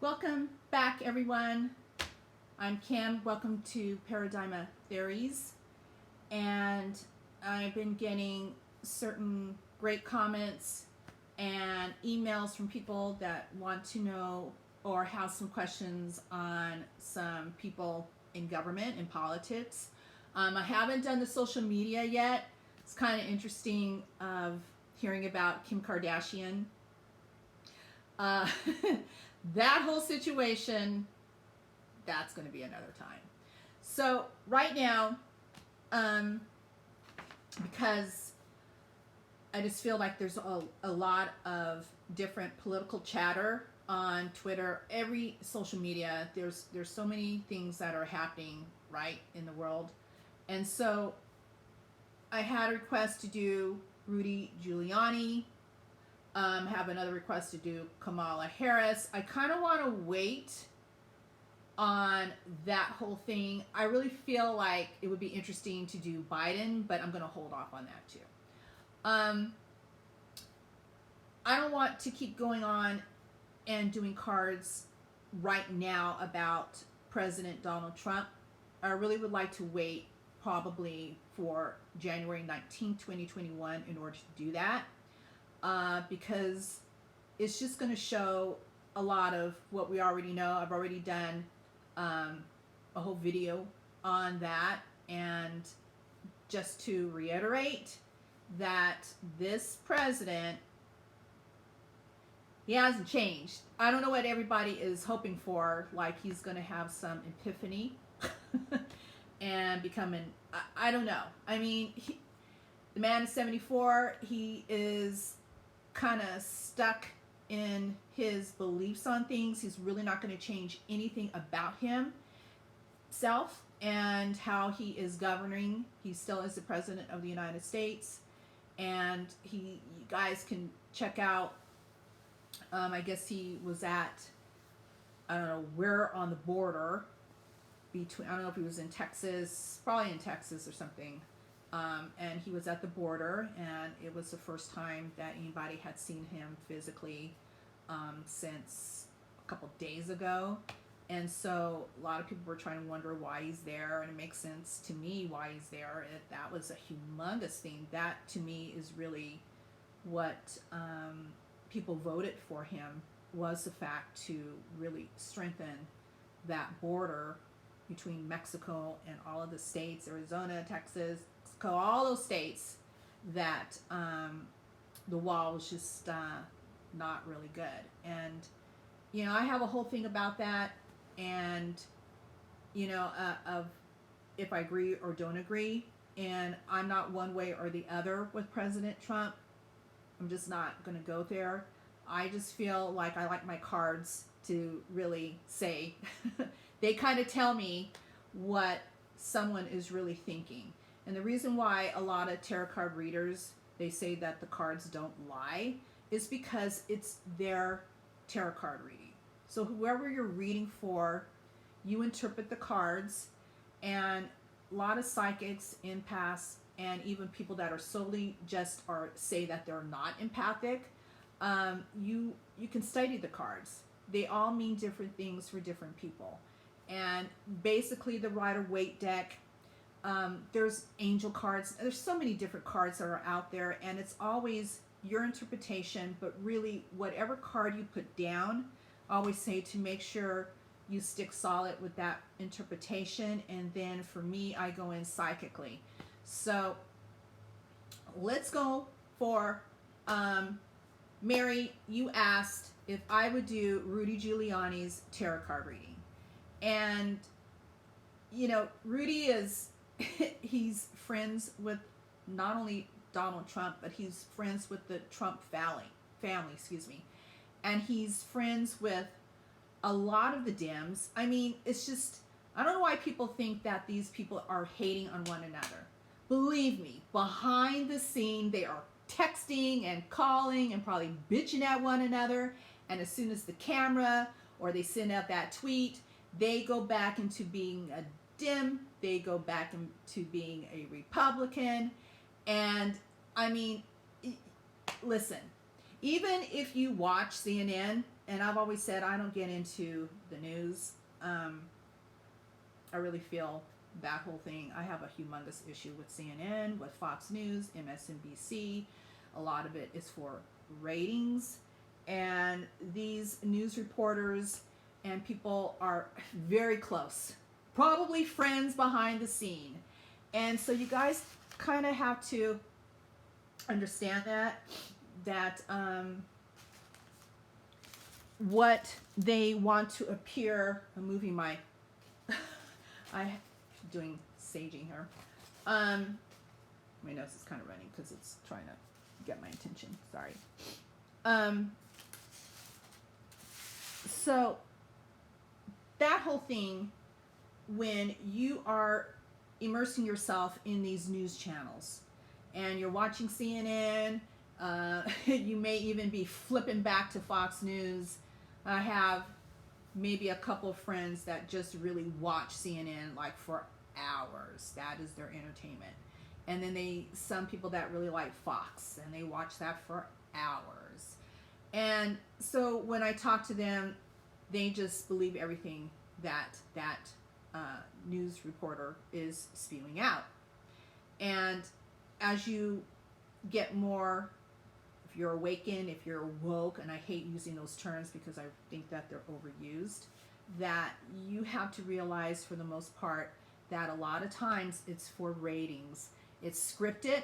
Welcome back, everyone. I'm Kim. Welcome to Paradigma Theories. And I've been getting certain great comments and emails from people that want to know or have some questions on some people in government and politics. I haven't done the social media yet. It's kind of interesting of hearing about Kim Kardashian. Uh, that whole situation, that's going to be another time. So right now, because I just feel like there's a lot of different political chatter on Twitter, every social media. There's so many things that are happening right in the world, and so I had a request to do Rudy Giuliani. Have another request to do Kamala Harris. I kind of want to wait on that whole thing. I really feel like it would be interesting to do Biden, but I'm going to hold off on that too. I don't want to keep going on and doing cards right now about President Donald Trump. I really would like to wait probably for January 19, 2021 in order to do that. Because it's just going to show a lot of what we already know. I've already done a whole video on that, and just to reiterate that this president, he hasn't changed. I don't know what everybody is hoping for, like he's going to have some epiphany and become I don't know. I mean, the man is 74. He is kind of stuck in his beliefs on things. He's really not going to change anything about himself and how he is governing. He still is the president of the United States, and you guys can check out. I guess he was at, I don't know where on the border between. I don't know if he was in Texas, probably in Texas or something. And he was at the border, and it was the first time that anybody had seen him physically since a couple days ago. And so a lot of people were trying to wonder why he's there, and it makes sense to me why he's there. That was a humongous thing. That, to me, is really what people voted for him, was the fact to really strengthen that border between Mexico and all of the states, Arizona, Texas, all those states, that the wall was just not really good. And I have a whole thing about that, and of if I agree or don't agree, and I'm not one way or the other with President Trump. I'm just not going to go there. I just feel like I like my cards to really say they kind of tell me what someone is really thinking. And the reason why a lot of tarot card readers, they say that the cards don't lie, is because it's their tarot card reading. So whoever you're reading for, you interpret the cards, and a lot of psychics, empaths, and even people that are solely just say that they're not empathic, you can study the cards. They all mean different things for different people. And basically the Rider-Waite deck, there's angel cards. There's so many different cards that are out there, and it's always your interpretation. But really, whatever card you put down, I always say to make sure you stick solid with that interpretation. And then for me, I go in psychically. So let's go for Mary. You asked if I would do Rudy Giuliani's tarot card reading, and Rudy is he's friends with not only Donald Trump, but he's friends with the Trump family, and he's friends with a lot of the Dems. I mean, it's just, I don't know why people think that these people are hating on one another. Believe me, behind the scene, they are texting and calling and probably bitching at one another. And as soon as the camera or they send out that tweet, they go back into being a Dem. They go back into being a Republican. And I mean, listen, even if you watch CNN and I've always said I don't get into the news. I really feel that whole thing. I have a humongous issue with CNN, with Fox News, MSNBC. A lot of it is for ratings, and these news reporters and people are very close, probably friends behind the scene. And so you guys kind of have to understand that what they want to appear. I'm moving my I doing saging here. My nose is kind of running because it's trying to get my attention. Sorry. So that whole thing, when you are immersing yourself in these news channels and you're watching CNN, you may even be flipping back to Fox News. I have maybe a couple of friends that just really watch CNN like for hours. That is their entertainment. And then some people that really like Fox, and they watch that for hours. And so when I talk to them, they just believe everything that news reporter is spewing out. And as you get more, if you're awakened, if you're woke, and I hate using those terms because I think that they're overused, that you have to realize for the most part that a lot of times it's for ratings. It's scripted.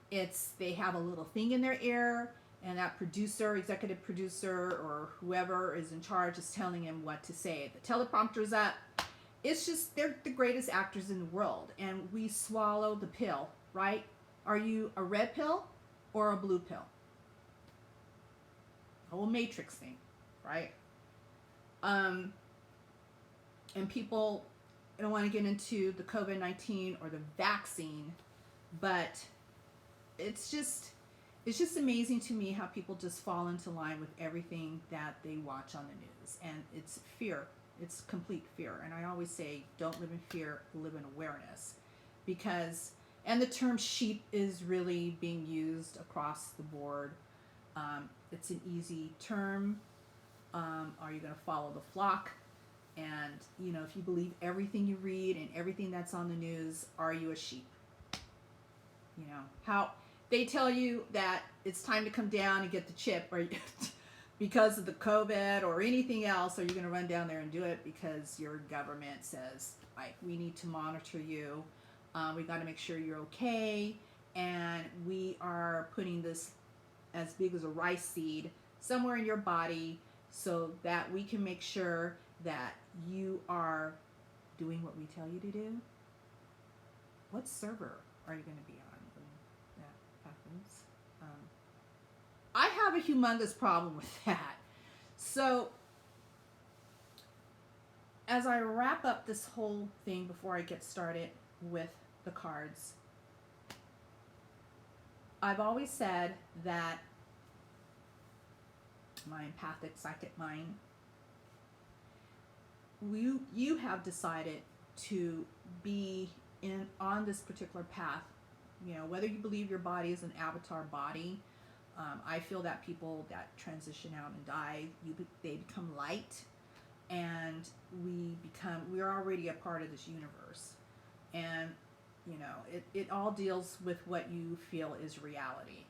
They have a little thing in their ear, and that producer, executive producer, or whoever is in charge is telling him what to say. The teleprompter's up. It's just, they're the greatest actors in the world, and we swallow the pill, right? Are you a red pill or a blue pill? The whole Matrix thing, right? And people, I don't want to get into the COVID-19 or the vaccine, but it's just amazing to me how people just fall into line with everything that they watch on the news. And it's fear. It's complete fear. And I always say, don't live in fear, live in awareness. Because, and the term sheep is really being used across the board. It's an easy term. Are you going to follow the flock? And, you know, if you believe everything you read and everything that's on the news, are you a sheep? You know, how they tell you that it's time to come down and get the chip, or because of the COVID or anything else, are you going to run down there and do it because your government says, like, we need to monitor you. We got to make sure you're okay. And we are putting this as big as a rice seed somewhere in your body so that we can make sure that you are doing what we tell you to do. What server are you going to be on when that happens? I have a humongous problem with that. So as I wrap up this whole thing before I get started with the cards, I've always said that my empathic psychic mind, you have decided to be on this particular path. You know, whether you believe your body is an avatar body, I feel that people that transition out and die, they become light, and we're already a part of this universe. And you know, it all deals with what you feel is reality.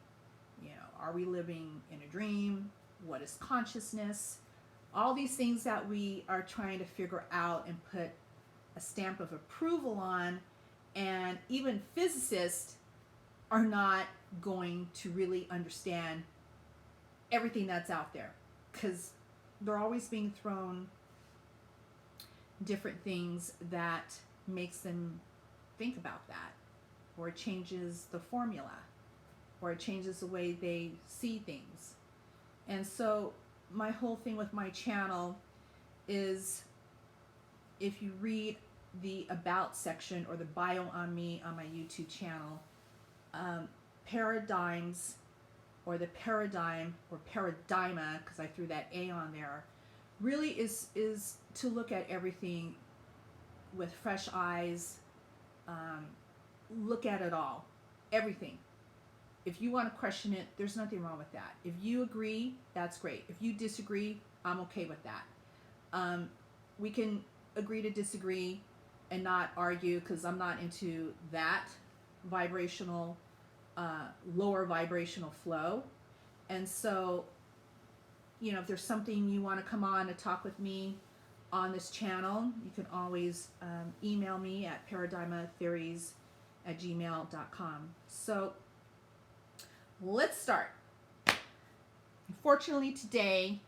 You know, are we living in a dream? What is consciousness? All these things that we are trying to figure out and put a stamp of approval on, and even physicists are not going to really understand everything that's out there, because they're always being thrown different things that makes them think about that, or it changes the formula, or it changes the way they see things. And so my whole thing with my channel is, if you read the about section or the bio on me on my YouTube channel, paradigms, or the paradigm, or paradigma, because I threw that A on there, really is to look at everything with fresh eyes. Look at it all, everything. If you want to question it, there's nothing wrong with that. If you agree, that's great. If you disagree, I'm okay with that. We can agree to disagree and not argue, because I'm not into that vibrational, lower vibrational flow. And so, if there's something you want to come on to talk with me on this channel, you can always email me at paradigmatheories@gmail.com. So let's start. Fortunately today,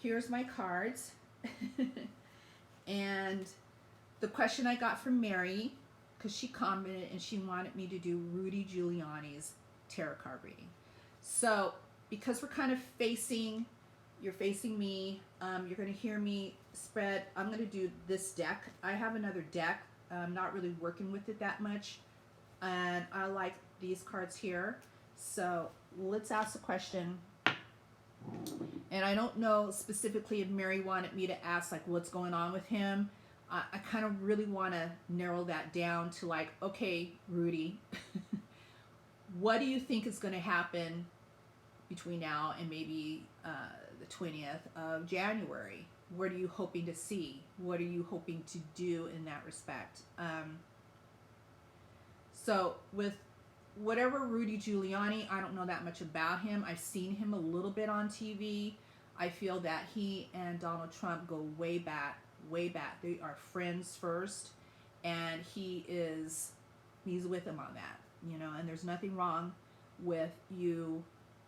here's my cards. And the question I got from Mary, because she commented and she wanted me to do Rudy Giuliani's tarot card reading. So because we're kind of you're facing me, you're going to hear me spread. I'm going to do this deck. I have another deck. I'm not really working with it that much, and I like these cards here. So let's ask the question. And I don't know specifically if Mary wanted me to ask like what's going on with him. I kind of really want to narrow that down to like, okay, Rudy, what do you think is going to happen between now and maybe the 20th of January? What are you hoping to see? What are you hoping to do in that respect? So with whatever Rudy Giuliani, I don't know that much about him. I've seen him a little bit on TV. I feel that he and Donald Trump go way back, way back. They are friends first, and he's with him on that, and there's nothing wrong with you,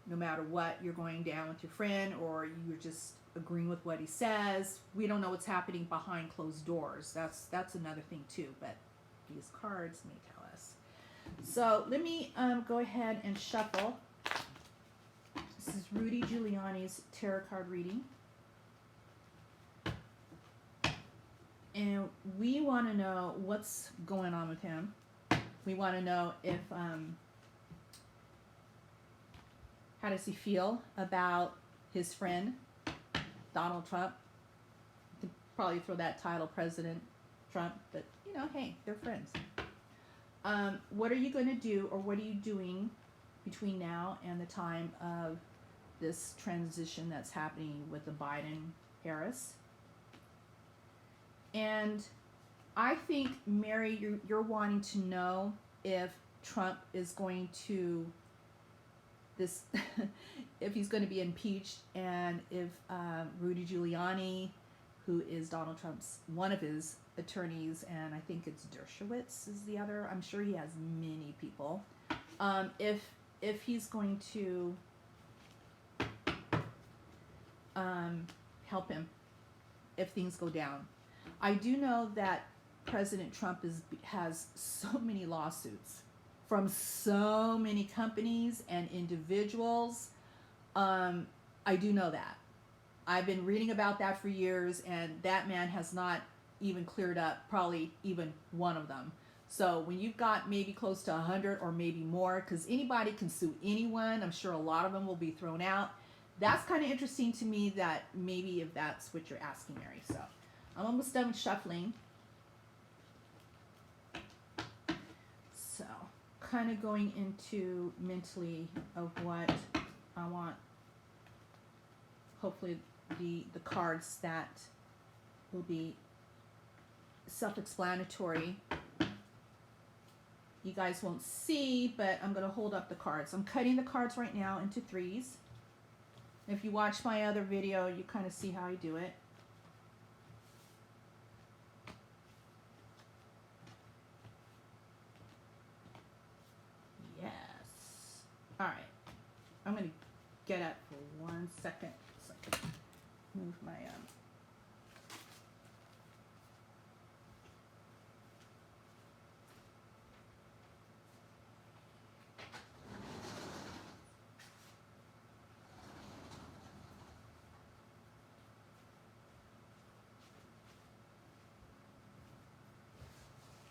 no matter what, you're going down with your friend or you're just agreeing with what he says. We don't know what's happening behind closed doors. That's another thing too, but these cards may tell us. So let me go ahead and shuffle. This is Rudy Giuliani's tarot card reading. And we want to know what's going on with him. We want to know if, how does he feel about his friend, Donald Trump? To probably throw that title, President Trump, but hey, they're friends. What are you going to do, or what are you doing between now and the time of this transition that's happening with the Biden-Harris? And I think, Mary, you're wanting to know if Trump is going to if he's going to be impeached, and if Rudy Giuliani, who is Donald Trump's one of his attorneys, and I think it's Dershowitz is the other. I'm sure he has many people. If he's going to help him if things go down. I do know that President Trump has so many lawsuits from so many companies and individuals. I do know that. I've been reading about that for years, and that man has not even cleared up probably even one of them. So when you've got maybe close to 100 or maybe more, because anybody can sue anyone, I'm sure a lot of them will be thrown out. That's kind of interesting to me, that maybe if that's what you're asking, Mary. So I'm almost done with shuffling. So kind of going into mentally of what I want, hopefully the cards that will be self-explanatory. You guys won't see, but I'm going to hold up the cards. I'm cutting the cards right now into threes. If you watch my other video, you kind of see how I do it. Yes. All right. I'm going to get up for 1 second. So move my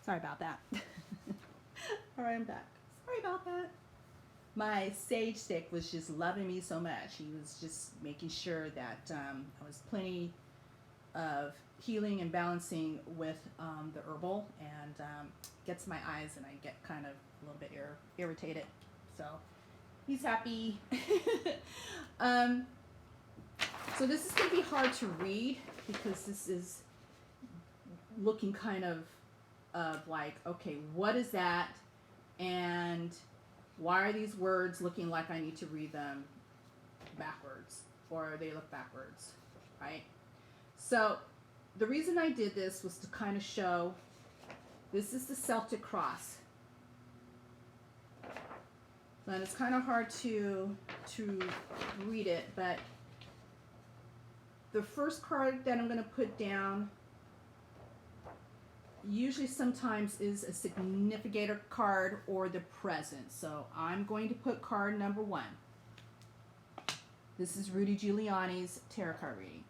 sorry about that. All right, I'm back. Sorry about that. My sage stick was just loving me so much. He was just making sure that I was plenty of healing and balancing with the herbal, and gets my eyes, and I get kind of a little bit irritated. So he's happy. So this is going to be hard to read because this is looking kind of like, okay, what is that? And why are these words looking like I need to read them backwards, or they look backwards, right? So the reason I did this was to kind of show, this is the Celtic cross. And it's kind of hard to read it, but the first card that I'm going to put down usually sometimes is a significator card or the present. So I'm going to put card number 1. This is Rudy Giuliani's tarot card reading.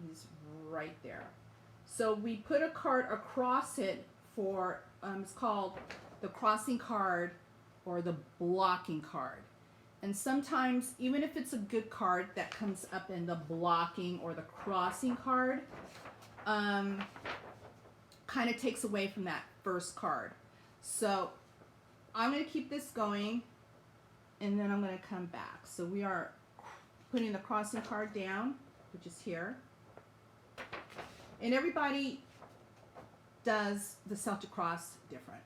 He's right there. So we put a card across it for, it's called the crossing card or the blocking card. And sometimes, even if it's a good card that comes up in the blocking or the crossing card, kind of takes away from that first card. So I'm going to keep this going, and then I'm going to come back. So we are putting the crossing card down, which is here. And everybody does the Celtic cross different.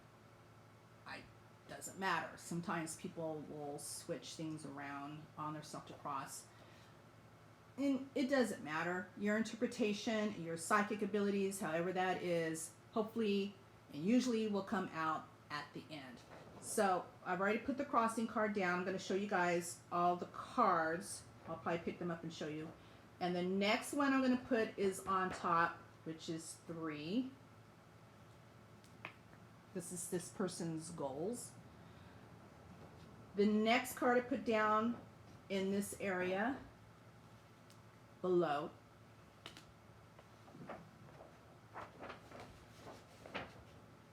Doesn't matter. Sometimes people will switch things around on their Celtic cross. And it doesn't matter. Your interpretation, your psychic abilities, however that is, hopefully and usually will come out at the end. So I've already put the crossing card down. I'm going to show you guys all the cards. I'll probably pick them up and show you. And the next one I'm going to put is on top, which is 3. This is this person's goals. The next card I put down in this area below.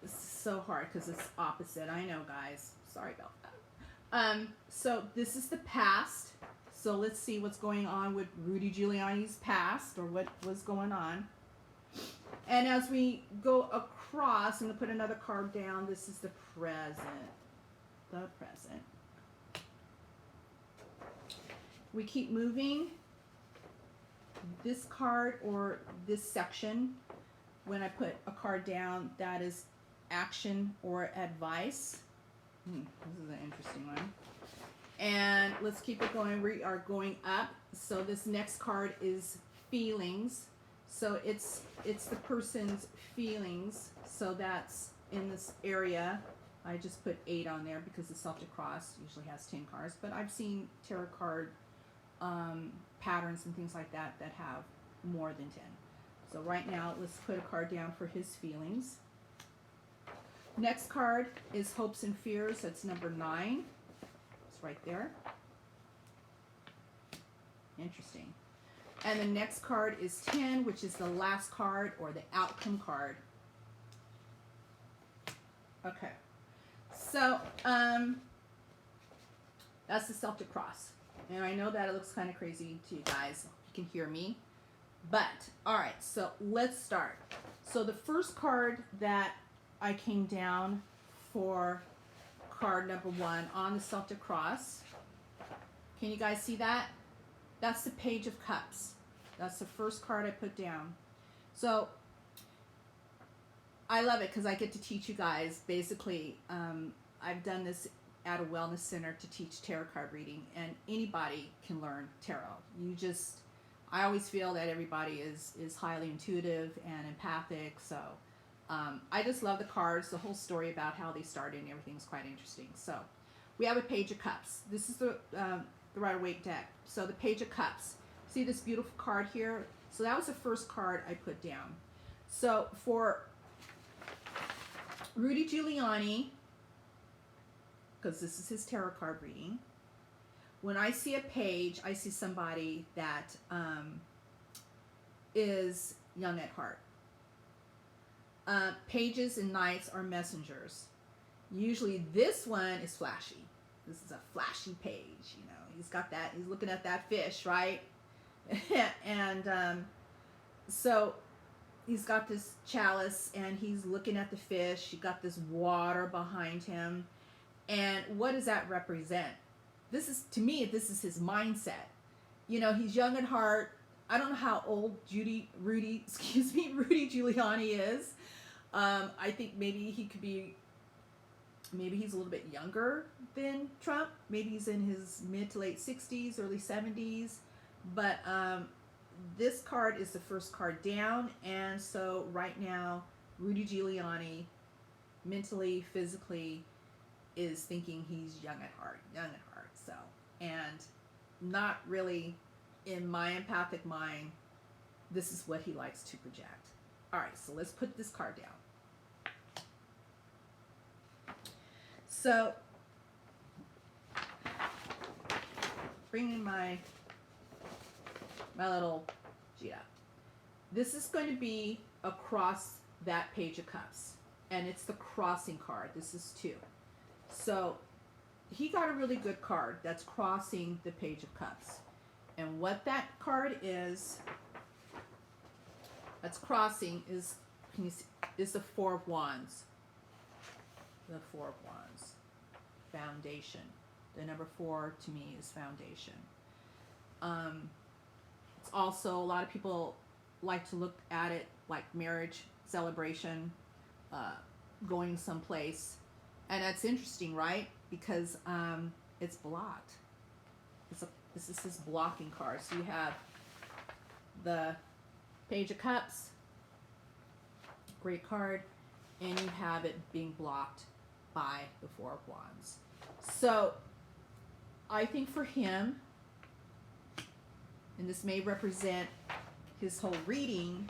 This is so hard because it's opposite. I know, guys. Sorry about that. So this is the past. So let's see what's going on with Rudy Giuliani's past, or what was going on. And as we go across, I'm going to put another card down. This is the present. The present. We keep moving. This card or this section, when I put a card down, that is action or advice. This is an interesting one. And let's keep it going. We are going up. So this next card is feelings. So it's the person's feelings. So that's in this area. I just put 8 on there because the Celtic cross usually has 10 cards. But I've seen tarot card patterns and things like that that have more than 10. So right now, let's put a card down for his feelings. Next card is hopes and fears. That's number 9. It's right there. Interesting. And the next card is 10, which is the last card or the outcome card. Okay. So, that's the Celtic cross. And I know that it looks kind of crazy to you guys. You can hear me. But, alright, so let's start. So the first card that I came down for card number 1 on the Celtic cross. Can you guys see that? That's the Page of Cups. That's the first card I put down. So I love it because I get to teach you guys. Basically, I've done this at a wellness center to teach tarot card reading, and anybody can learn tarot. I always feel that everybody is highly intuitive and empathic, so I just love the cards, the whole story about how they started and everything's quite interesting. So we have a Page of Cups. This is the Rider-Waite deck. So the Page of Cups. See this beautiful card here? So that was the first card I put down. So for Rudy Giuliani, because this is his tarot card reading, when I see a page, I see somebody that is young at heart. Pages and knights are messengers. Usually this one is flashy. This is a flashy page, you know. He's looking at that fish, right? And so he's got this chalice and he's looking at the fish. You got this water behind him. And what does that represent? To me, this is his mindset. you know, he's young at heart. I don't know how old Rudy Giuliani is. I think maybe he could be, maybe he's a little bit younger than Trump. Maybe he's in his mid to late 60s, early 70s. But this card is the first card down. And so right now, Rudy Giuliani, mentally, physically, is thinking he's young at heart. So, and not really, in my empathic mind, this is what he likes to project. All right, so let's put this card down. So, bring in my little Gita. This is going to be across that Page of Cups, and it's the crossing card. This is 2. So, he got a really good card that's crossing the Page of Cups. And what that card is, that's crossing, is, can you see, is the 4 of Wands. The 4 of Wands. Foundation. The number 4 to me is foundation. It's also, a lot of people like to look at it like marriage, celebration, going someplace. And that's interesting, right? Because it's blocked. This is his blocking card. So you have the Page of Cups, great card, and you have it being blocked by the 4 of Wands. So I think for him, and this may represent his whole reading,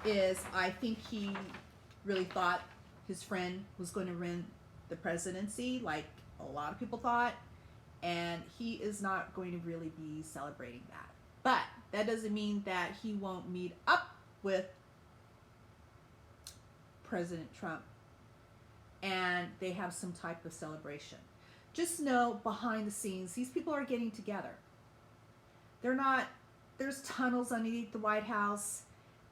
is I think he really thought his friend was going to win the presidency, like a lot of people thought, and he is not going to really be celebrating that. But that doesn't mean that he won't meet up with President Trump and they have some type of celebration. Just know, behind the scenes, these people are getting together. They're not, there's tunnels underneath the White House,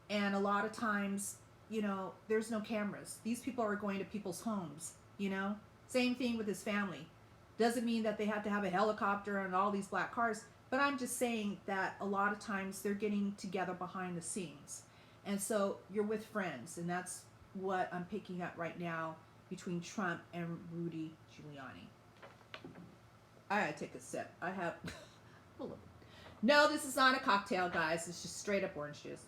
and a lot of times, you know, there's no cameras. These people are going to people's homes, you know? Same thing with his family. Doesn't mean that they have to have a helicopter and all these black cars, but I'm just saying that a lot of times they're getting together behind the scenes. And so you're with friends, and that's what I'm picking up right now between Trump and Rudy Giuliani. I gotta take a sip. I have... No, this is not a cocktail, guys. It's just straight up orange juice.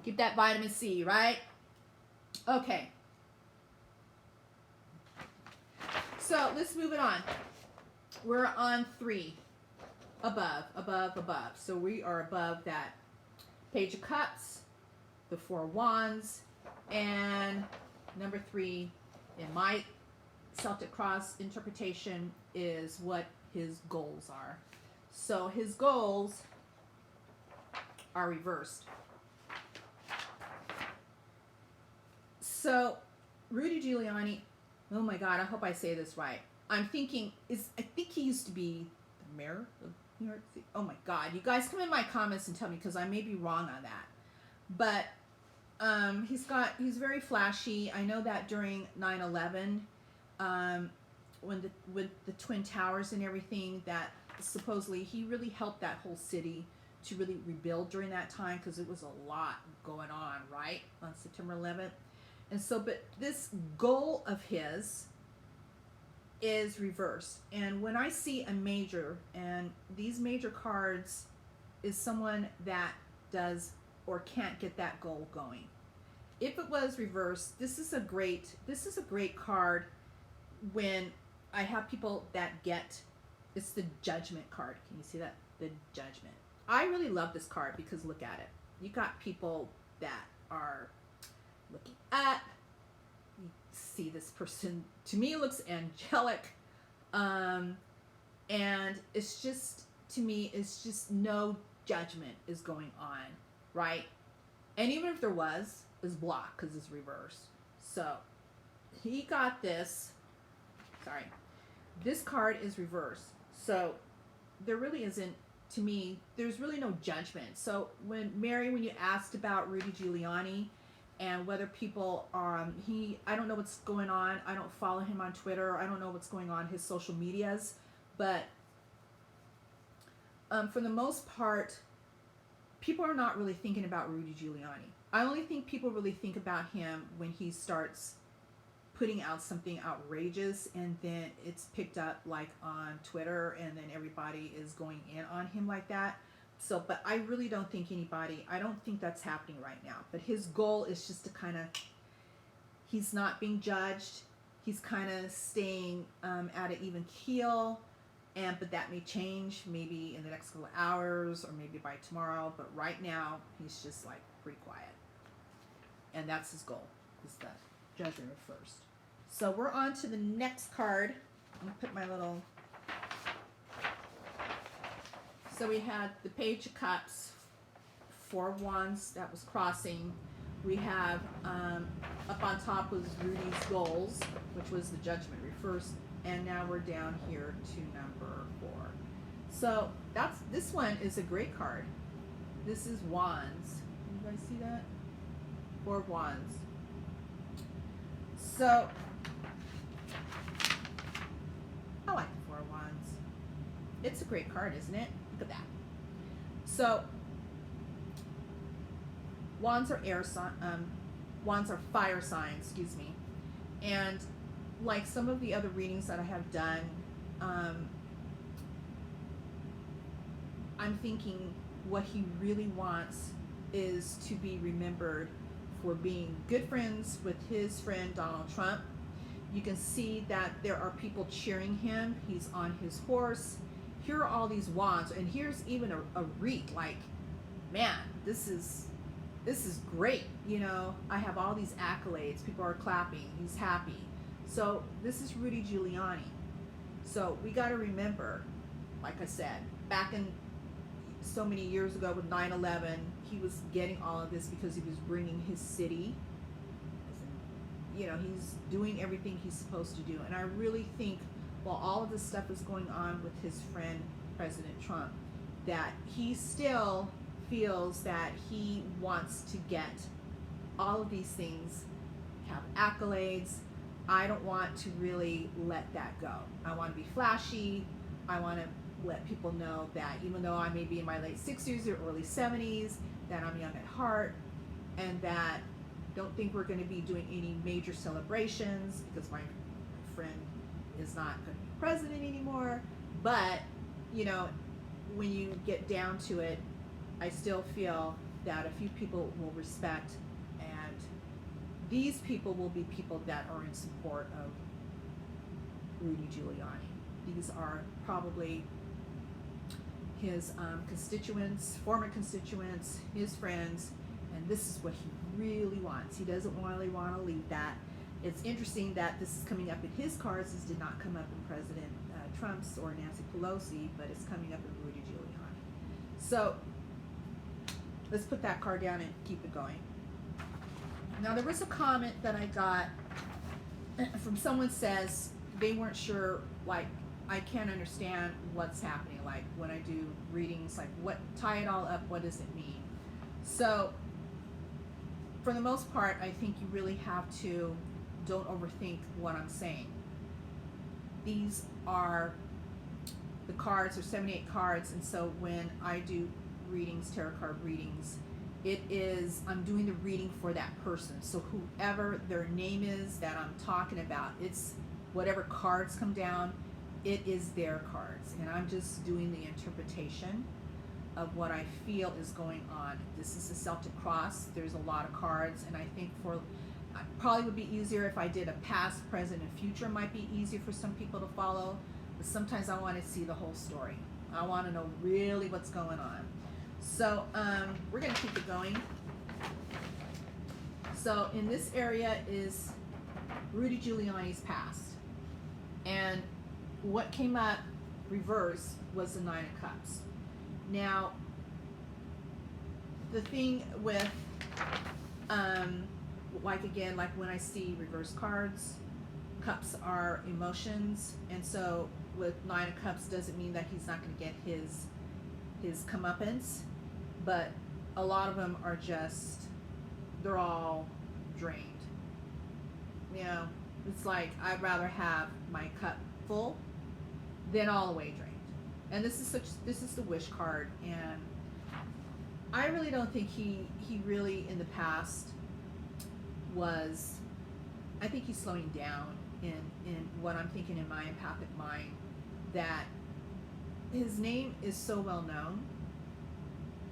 Keep that vitamin C, right? Okay. So let's move it on. We're on 3. Above. So we are above that Page of Cups, the 4 of Wands, and number 3 in my Celtic Cross interpretation is what his goals are. So his goals are reversed. So Rudy Giuliani, oh my God, I hope I say this right. I'm thinking, I think he used to be the mayor of New York City. Oh my God, you guys come in my comments and tell me, because I may be wrong on that. But he's very flashy. I know that during 9/11, with the Twin Towers and everything, that supposedly he really helped that whole city to really rebuild during that time, because it was a lot going on, right, on September 11th. And so, but this goal of his is reversed. And when I see a major, and these major cards is someone that does or can't get that goal going. If it was reversed, this is a great card when I have people that get, it's the Judgment card. Can you see that? The Judgment. I really love this card because look at it. You got people that are looking up. You see this person, to me, looks angelic. And it's just, to me, it's just no judgment is going on, right? And even if there was, it's blocked because it's reversed. So he got this. Sorry. This card is reversed. So there really isn't, to me, there's really no judgment. So when you asked about Rudy Giuliani and whether people are, I don't know what's going on. I don't follow him on Twitter. I don't know what's going on his social medias. But for the most part, people are not really thinking about Rudy Giuliani. I only think people really think about him when he starts putting out something outrageous, and then it's picked up like on Twitter, and then everybody is going in on him like that. So, but I really don't think I don't think that's happening right now. But his goal is just to kind of, he's not being judged. He's kind of staying at an even keel, but that may change maybe in the next couple of hours or maybe by tomorrow. But right now, he's just like pretty quiet. And that's his goal, is the judgment first. So we're on to the next card. I'm going to put my little... So we had the Page of Cups, 4 of Wands that was crossing. We have up on top was Rudy's goals, which was the Judgment reversed, and now we're down here to number 4. So this one is a great card. This is Wands. You guys see that? 4 of Wands. So I like the 4 of Wands. It's a great card, isn't it? Look at that. So Wands are Wands are fire signs, excuse me. And like some of the other readings that I have done, I'm thinking what he really wants is to be remembered for being good friends with his friend Donald Trump. You can see that there are people cheering him. He's on his horse. Here are all these wands, and here's even a wreath. Like, man, this is great. You know, I have all these accolades. People are clapping. He's happy. So this is Rudy Giuliani. So we got to remember, like I said, back in so many years ago with 9/11, he was getting all of this because he was bringing his city. You know, he's doing everything he's supposed to do. And I really think while all of this stuff is going on with his friend, President Trump, that he still feels that he wants to get all of these things, have accolades. I don't want to really let that go. I want to be flashy. I want to let people know that even though I may be in my late 60s or early 70s, that I'm young at heart, and that don't think we're going to be doing any major celebrations because my friend is not going to be president anymore. But, you know, when you get down to it, I still feel that a few people will respect, and these people will be people that are in support of Rudy Giuliani. These are probably his constituents, former constituents, his friends, and this is what he really wants. He doesn't really want to leave that. It's interesting that this is coming up in his cards. This did not come up in President Trump's or Nancy Pelosi, but it's coming up in Rudy Giuliani. So let's put that card down and keep it going. Now there was a comment that I got from someone says they weren't sure, like, I can't understand what's happening, like when I do readings, like what, tie it all up, what does it mean? So for the most part, I think you really have to don't overthink what I'm saying. These are the cards, are 78 cards, and so when I do readings, tarot card readings, it is, I'm doing the reading for that person. So whoever their name is that I'm talking about, it's whatever cards come down, it is their cards. And I'm just doing the interpretation of what I feel is going on. This is the Celtic Cross. There's a lot of cards, and I think for probably would be easier if I did a past, present, and future. Might be easier for some people to follow, but sometimes I want to see the whole story. I want to know really what's going on. So we're going to keep it going. So in this area is Rudy Giuliani's past, and what came up reverse was the 9 of Cups. Now, the thing with, like again, like when I see reverse cards, cups are emotions, and so with 9 of Cups doesn't mean that he's not going to get his comeuppance, but a lot of them are just, they're all drained. You know, it's like I'd rather have my cup full than all the way drained. And this is the wish card, and I really don't think he really in the past was. I think he's slowing down in what I'm thinking in my empathic mind, that his name is so well known.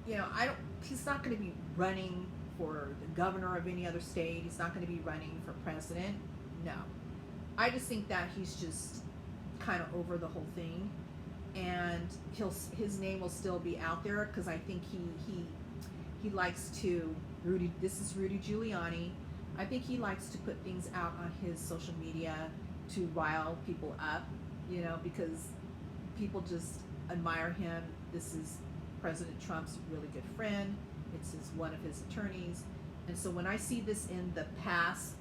You know, I don't. He's not going to be running for the governor of any other state. He's not going to be running for president. No, I just think that he's just kind of over the whole thing, and his name will still be out there because I think he likes to Rudy. This is Rudy Giuliani. I think he likes to put things out on his social media to rile people up, you know, because people just admire him. This is President Trump's really good friend. It's one of his attorneys. And so when I see this in the past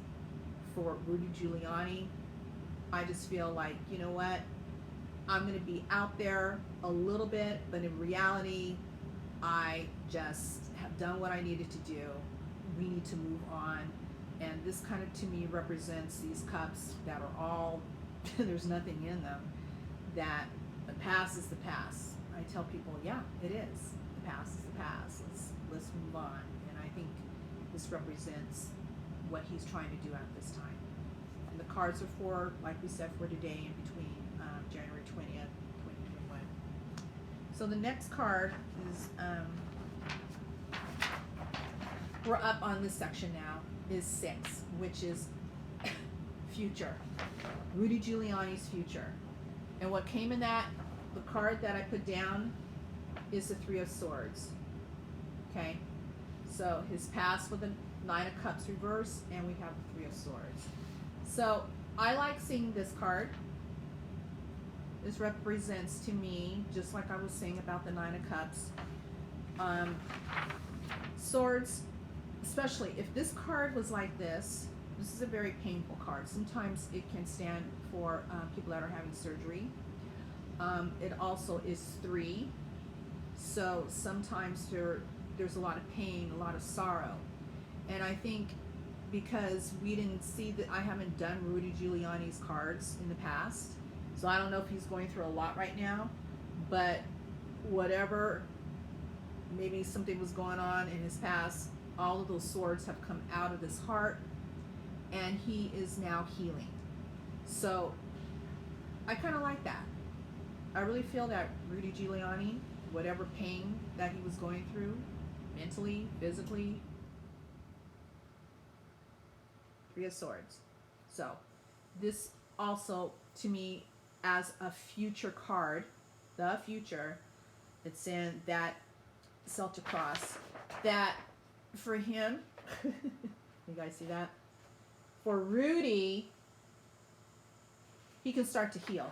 for Rudy Giuliani, I just feel like, you know what? I'm going to be out there a little bit, but in reality, I just have done what I needed to do. We need to move on. And this kind of, to me, represents these cups that are all, there's nothing in them, that the past is the past. I tell people, yeah, it is. The past is the past. Let's move on. And I think this represents what he's trying to do at this time. And the cards are for, like we said, for today in between January 20th, 2021. So the next card is, we're up on this section now, is 6, which is future. Rudy Giuliani's future. And what came in that, the card that I put down is the 3 of Swords. Okay? So his past with the 9 of Cups reverse, and we have the 3 of Swords. So I like seeing this card. This represents to me, just like I was saying about the 9 of Cups, swords, especially if this card was like this is a very painful card. Sometimes it can stand for people that are having surgery. It also is 3, so sometimes there's a lot of pain, a lot of sorrow. And I think because we didn't see that, I haven't done Rudy Giuliani's cards in the past, so I don't know if he's going through a lot right now, but whatever, maybe something was going on in his past, all of those swords have come out of his heart, and he is now healing. So I kind of like that. I really feel that Rudy Giuliani, whatever pain that he was going through, mentally, physically, 3 of Swords. So this also, to me, as a future card, the future, it's in that Celtic cross, that for him, you guys see that? For Rudy, he can start to heal.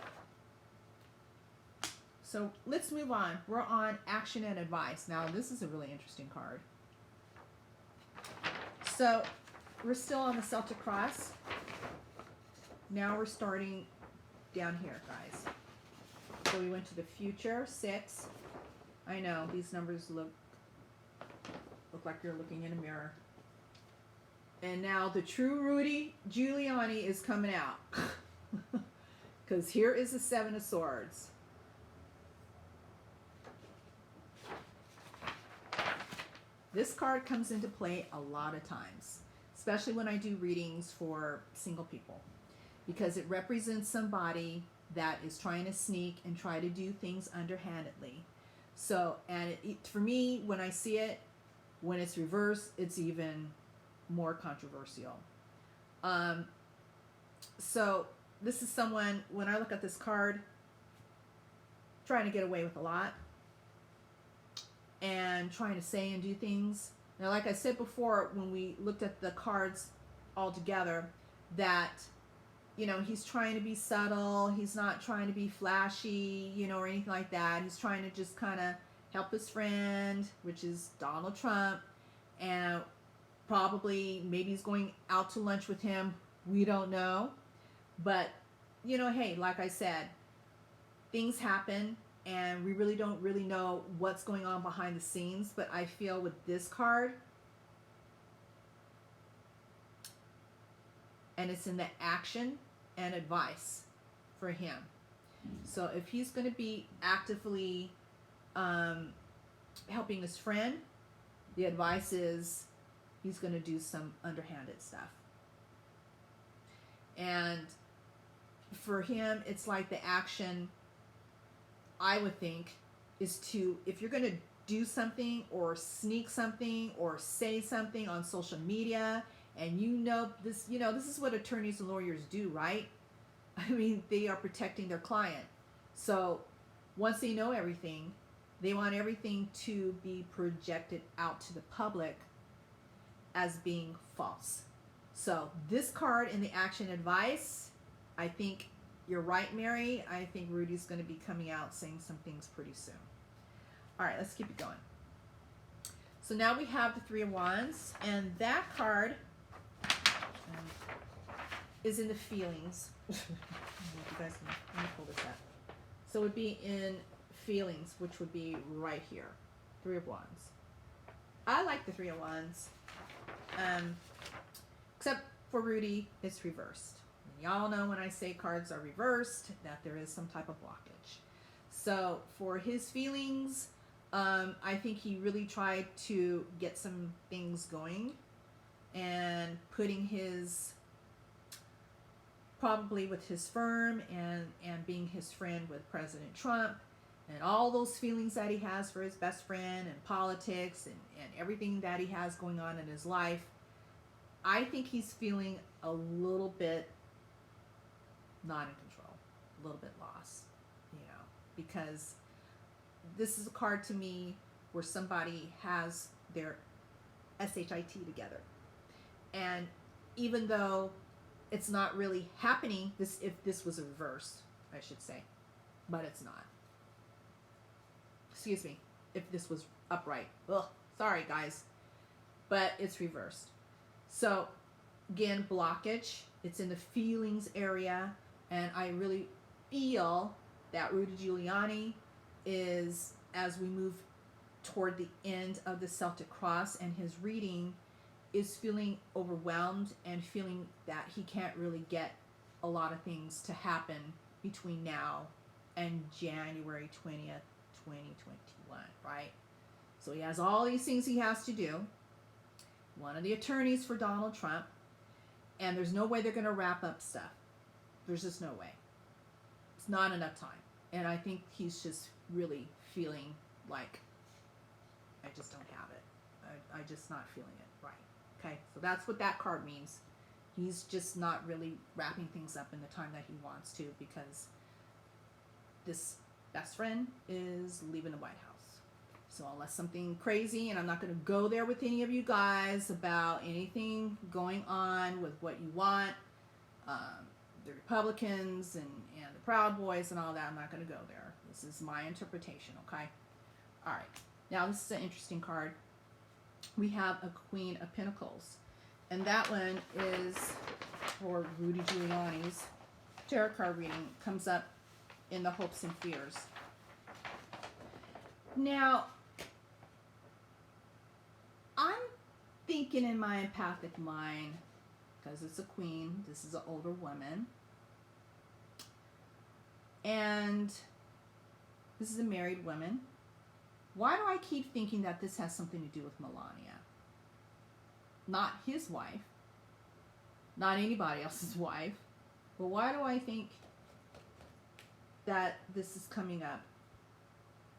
So let's move on. We're on action and advice. Now this is a really interesting card. So we're still on the Celtic cross. Now we're starting down here, guys. So we went to the future, 6. I know these numbers look like you're looking in a mirror. And now the true Rudy Giuliani is coming out. Because here is the 7 of Swords. This card comes into play a lot of times, especially when I do readings for single people, because it represents somebody that is trying to sneak and try to do things underhandedly. So, and for me, when I see it, when it's reversed, it's even more controversial. So this is someone, when I look at this card, trying to get away with a lot and trying to say and do things. Now, like I said before, when we looked at the cards all together, that, you know, he's trying to be subtle. He's not trying to be flashy, you know, or anything like that. He's trying to just kind of help his friend, which is Donald Trump, and probably maybe he's going out to lunch with him. We don't know. But, you know, hey, like I said, things happen, and we really don't really know what's going on behind the scenes. But I feel with this card, and it's in the action and advice for him. So if he's going to be actively helping his friend, the advice is he's going to do some underhanded stuff. And for him, it's like the action, I would think, is to, if you're going to do something or sneak something or say something on social media, and this is what attorneys and lawyers do, right? I mean, they are protecting their client. So once they know everything, they want everything to be projected out to the public as being false. So this card in the action advice, I think you're right, Mary. I think Rudy's going to be coming out saying some things pretty soon. All right, let's keep it going. So now we have the Three of Wands, and that card is in the feelings. I don't know if you guys can, let me pull this up. So it would be in feelings, which would be right here. Three of Wands. I like the Three of Wands. Except for Rudy, it's reversed. And y'all know when I say cards are reversed, that there is some type of blockage. So for his feelings, I think he really tried to get some things going and putting his, probably with his firm and being his friend with President Trump and all those feelings that he has for his best friend and politics and everything that he has going on in his life. I think he's feeling a little bit not in control, a little bit lost, because this is a card to me where somebody has their SHIT together. And even though it's not really happening, if this was a reverse, I should say, but it's not. Excuse me, if this was upright. Ugh, sorry guys, but it's reversed. So again, blockage, it's in the feelings area, and I really feel that Rudy Giuliani is, as we move toward the end of the Celtic Cross and his reading, is feeling overwhelmed and feeling that he can't really get a lot of things to happen between now and January 20th, 2021, right? So he has all these things he has to do. One of the attorneys for Donald Trump, and there's no way they're going to wrap up stuff. There's just no way. It's not enough time. And I think he's just really feeling like, I just don't have it. I just not feeling it right. Okay, so that's what that card means. He's just not really wrapping things up in the time that he wants to, because this best friend is leaving the White House. So unless something crazy, and I'm not going to go there with any of you guys about anything going on with what you want, the Republicans and the Proud Boys and all that, I'm not going to go there. This is my interpretation, okay? All right. Now, this is an interesting card. We have a Queen of Pentacles, and that one is for Rudy Giuliani's tarot card reading. Comes up in the hopes and fears. Now, I'm thinking in my empathic mind, because it's a queen, this is an older woman, and this is a married woman. Why do I keep thinking that this has something to do with Melania? Not his wife, not anybody else's wife, but why do I think that this is coming up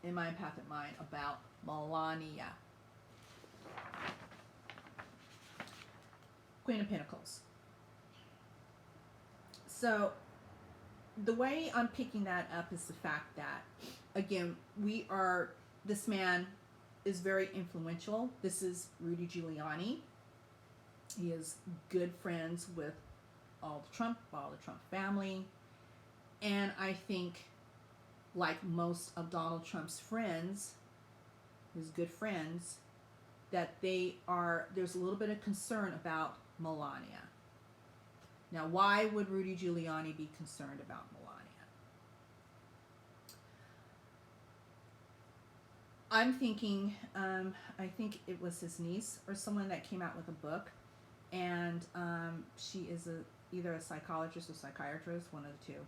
in my empathic mind about Melania? Queen of Pentacles. So the way I'm picking that up is the fact that, again, this man is very influential. This is Rudy Giuliani. He is good friends with all the Trump family. And I think, like most of Donald Trump's friends, his good friends, that there's a little bit of concern about Melania. Now, why would Rudy Giuliani be concerned about Melania? I'm thinking, I think it was his niece or someone that came out with a book, and she is either a psychologist or psychiatrist, one of the two.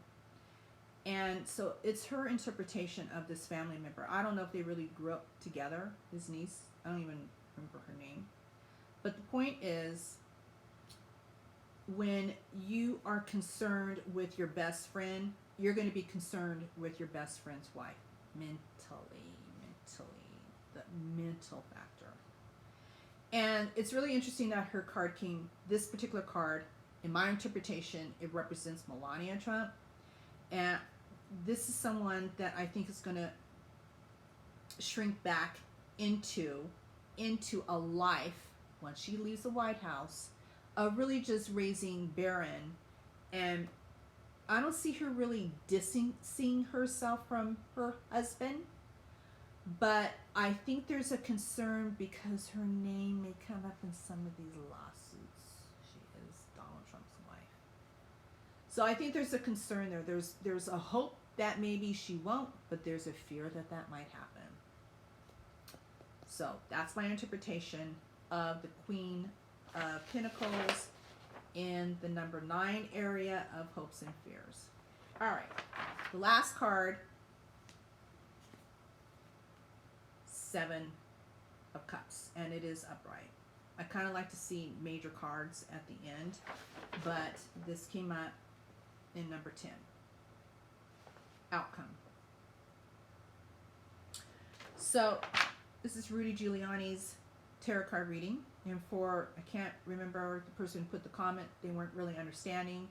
And so it's her interpretation of this family member. I don't know if they really grew up together, his niece. I don't even remember her name. But the point is, when you are concerned with your best friend, you're going to be concerned with your best friend's wife. The mental factor. And it's really interesting that her card came, this particular card, in my interpretation, it represents Melania Trump. And this is someone that I think is going to shrink back into a life, once she leaves the White House, of really just raising Barron. And I don't see her really distancing herself from her husband. But I think there's a concern because her name may come up in some of these lawsuits. She is Donald Trump's wife. So I think there's a concern there. There's a hope that maybe she won't, but there's a fear that that might happen. So that's my interpretation of the Queen of Pentacles in the number 9 area of hopes and fears. All right, the last card, 7 of Cups, and it is upright. I kind of like to see major cards at the end, but this came up in number 10. Outcome. So this is Rudy Giuliani's tarot card reading, and for, I can't remember the person who put the comment, they weren't really understanding.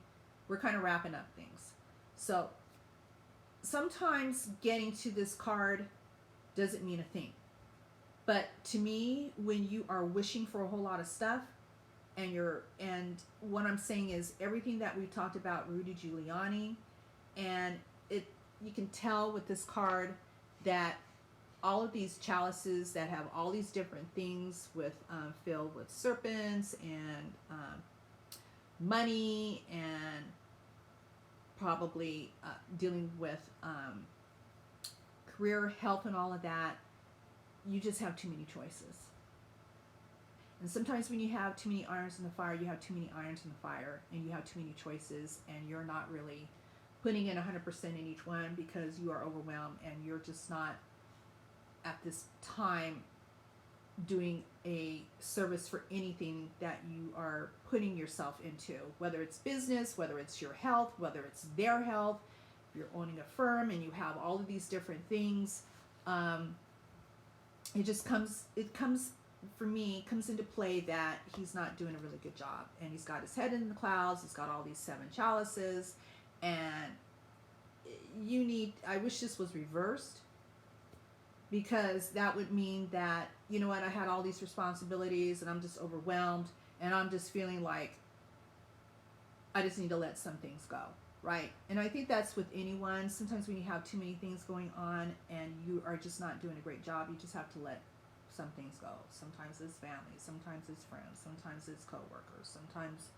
We're kind of wrapping up things. So sometimes getting to this card doesn't mean a thing. But to me, when you are wishing for a whole lot of stuff, and what I'm saying is everything that we talked about Rudy Giuliani, and you can tell with this card that all of these chalices that have all these different things with filled with serpents and money and probably dealing with career, health, and all of that, you just have too many choices. And sometimes when you have too many irons in the fire, you have too many irons in the fire, and you have too many choices, and you're not really putting in 100% in each one because you are overwhelmed, and you're just not at this time doing a service for anything that you are putting yourself into, whether it's business, whether it's your health, whether it's their health. If you're owning a firm and you have all of these different things, it comes for me, comes into play that he's not doing a really good job, and he's got his head in the clouds. He's got all these 7 chalices, and I wish this was reversed, because that would mean that, you know what, I had all these responsibilities and I'm just overwhelmed, and I'm just feeling like I just need to let some things go, right? And I think that's with anyone. Sometimes when you have too many things going on and you are just not doing a great job, you just have to let some things go. Sometimes it's family, sometimes it's friends, sometimes it's coworkers, sometimes,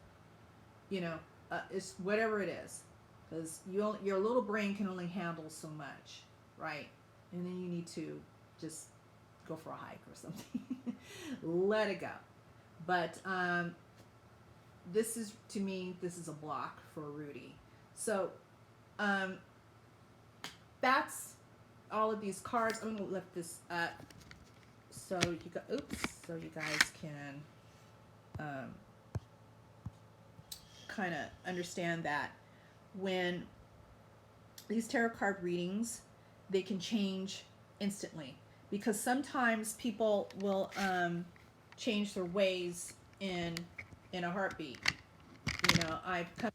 it's whatever it is, because your little brain can only handle so much, right? And then you need to just go for a hike or something. Let it go. But this is, to me, this is a block for Rudy. So that's all of these cards. I'm going to lift this up so you guys can kind of understand that when these tarot card readings, they can change instantly, because sometimes people will change their ways in a heartbeat. I've come